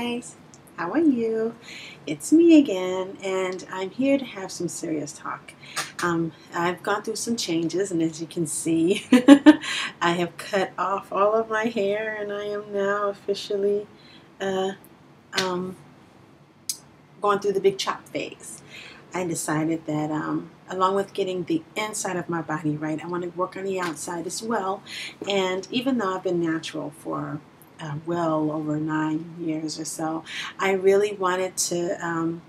guys, how are you? It's me again, and I'm here to have some serious talk. I've gone through some changes, and as you can see, I have cut off all of my hair, and I am now officially uh, um, going through the big chop phase. I decided that along with getting the inside of my body right, I want to work on the outside as well. And even though I've been natural for well over 9 years or so, I really wanted to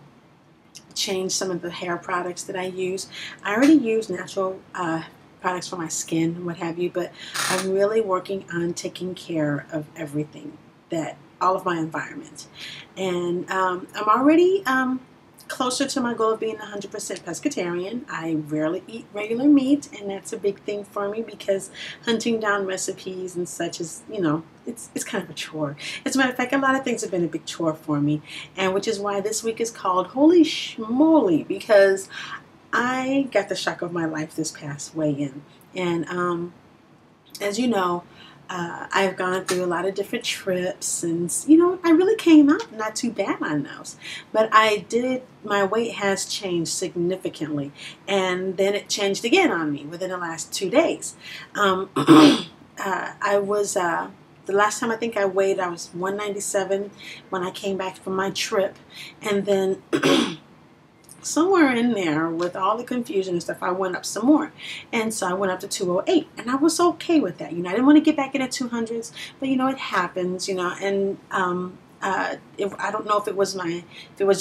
change some of the hair products that I use. I already use natural products for my skin, what have you, but I'm really working on taking care of everything, that all of my environment. And I'm already closer to my goal of being 100% pescatarian. I rarely eat regular meat, and that's a big thing for me because hunting down recipes and such is, it's kind of a chore. As a matter of fact, a lot of things have been a big chore for me, and which is why this week is called Holy Shmoly, because I got the shock of my life this past weigh-in. And as you know, I've gone through a lot of different trips, and I really came out not too bad on those. But my weight has changed significantly, and then it changed again on me within the last 2 days. I was the last time I think I weighed, I was 197 when I came back from my trip, and then somewhere in there with all the confusion and stuff, I went up some more. And so I went up to 208, and I was okay with that. I didn't want to get back into 200s, but it happens, and I don't know if it was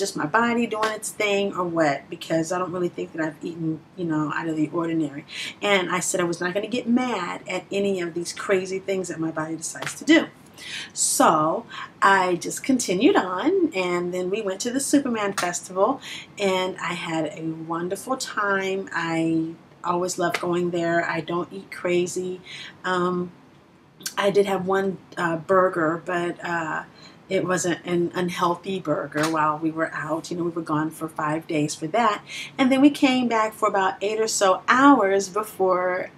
just my body doing its thing or what, because I don't really think that I've eaten, out of the ordinary. And I said I was not going to get mad at any of these crazy things that my body decides to do. So I just continued on, and then we went to the Superman Festival, and I had a wonderful time. I always love going there. I don't eat crazy. I did have one burger, but it wasn't an unhealthy burger while we were out. We were gone for 5 days for that, and then we came back for about 8 or so hours before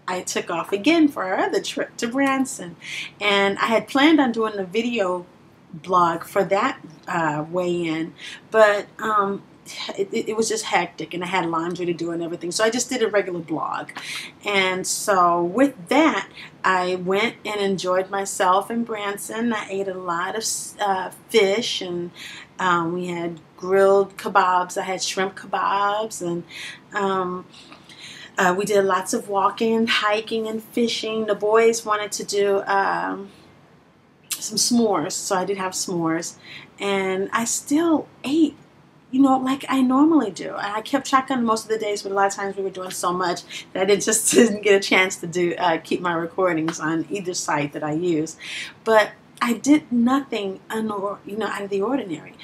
I took off again for our other trip to Branson. And I had planned on doing a video blog for that weigh-in, but it was just hectic, and I had laundry to do and everything, so I just did a regular blog. And so with that, I went and enjoyed myself in Branson. I ate a lot of fish, and we had grilled kebabs. I had shrimp kebabs, and we did lots of walking, hiking, and fishing. The boys wanted to do some s'mores, so I did have s'mores. And I still ate, like I normally do. I kept track on most of the days, but a lot of times we were doing so much that I didn't get a chance to keep my recordings on either site that I use. But I did nothing, out of the ordinary.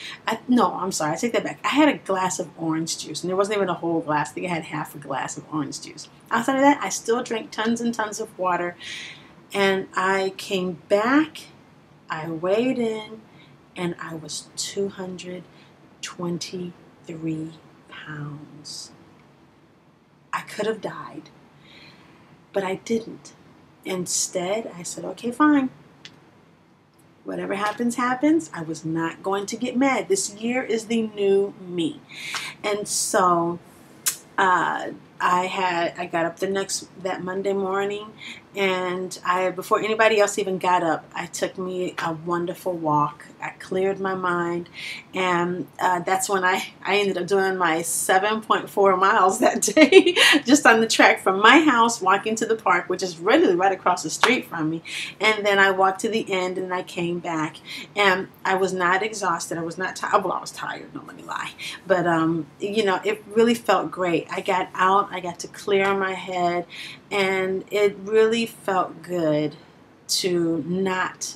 No, I'm sorry, I take that back. I had a glass of orange juice, and it wasn't even a whole glass. I think I had half a glass of orange juice. Outside of that, I still drank tons and tons of water, and I came back, I weighed in, and I was 223 pounds. I could have died, but I didn't. Instead, I said, okay, fine. Whatever happens, happens. I was not going to get mad. This year is the new me. And so I got up that Monday morning, and before anybody else even got up, I took me a wonderful walk. I cleared my mind, and that's when I ended up doing my 7.4 miles that day, just on the track from my house, walking to the park, which is really right across the street from me. And then I walked to the end, and I came back, and I was not exhausted. I was not tired. Well, I was tired, no let me lie. But, it really felt great. I got out. I got to clear my head, and it really felt good to not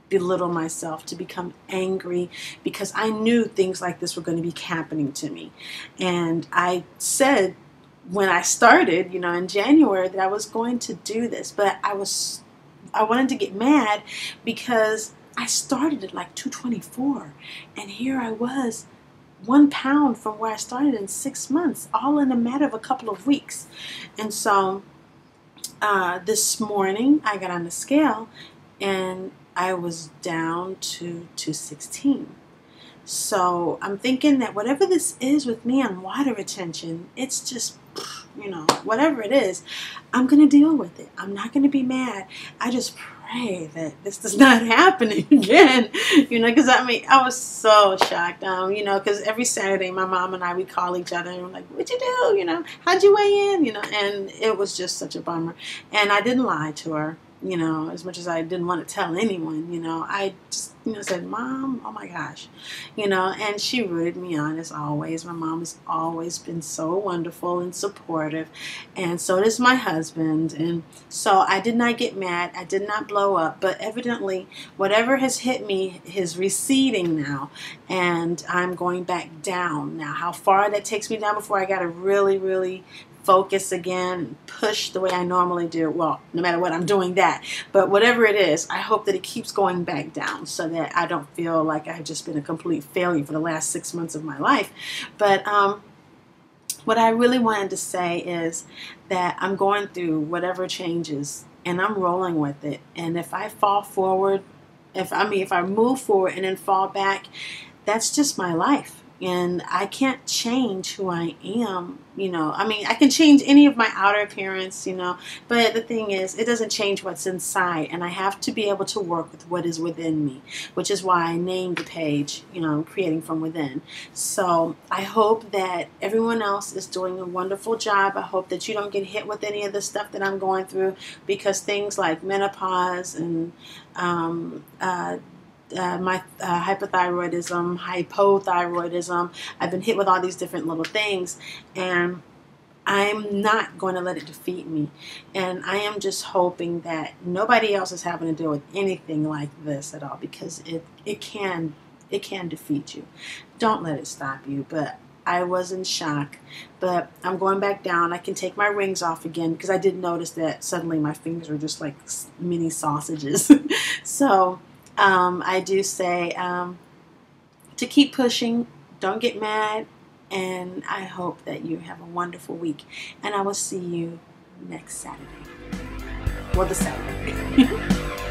belittle myself, to become angry, because I knew things like this were going to be happening to me. And I said when I started, in January, that I was going to do this, but I wanted to get mad because I started at like 224, and here I was 1 pound from where I started in 6 months, all in a matter of a couple of weeks. And so this morning I got on the scale, and I was down to 216. So I'm thinking that whatever this is with me on water retention, it's just, whatever it is, I'm going to deal with it. I'm not going to be mad. I just pray that this does not happen again, because I was so shocked, because every Saturday my mom and I, we call each other and we're like, what'd you do? How'd you weigh in? And it was just such a bummer. And I didn't lie to her. As much as I didn't want to tell anyone, I just, said, Mom, oh my gosh, and she rooted me on as always. My mom has always been so wonderful and supportive, and so does my husband. And so I did not get mad. I did not blow up, but evidently whatever has hit me is receding now, and I'm going back down. Now, how far that takes me down before I got to really, really focus again and push the way I normally do. Well, no matter what, I'm doing that. But whatever it is, I hope that it keeps going back down so that I don't feel like I've just been a complete failure for the last 6 months of my life. But what I really wanted to say is that I'm going through whatever changes and I'm rolling with it. And if I fall forward, if I move forward and then fall back, that's just my life. And I can't change who I am, I can change any of my outer appearance, but the thing is, it doesn't change what's inside. And I have to be able to work with what is within me, which is why I named the page, Creating from Within. So I hope that everyone else is doing a wonderful job. I hope that you don't get hit with any of the stuff that I'm going through, because things like menopause and my hypothyroidism, I've been hit with all these different little things, and I'm not going to let it defeat me. And I am just hoping that nobody else is having to deal with anything like this at all, because it can defeat you. Don't let it stop you. But I was in shock, but I'm going back down. I can take my rings off again, because I did notice that suddenly my fingers were just like mini sausages. So I do say to keep pushing, don't get mad, and I hope that you have a wonderful week. And I will see you next Saturday. Well, the Saturday.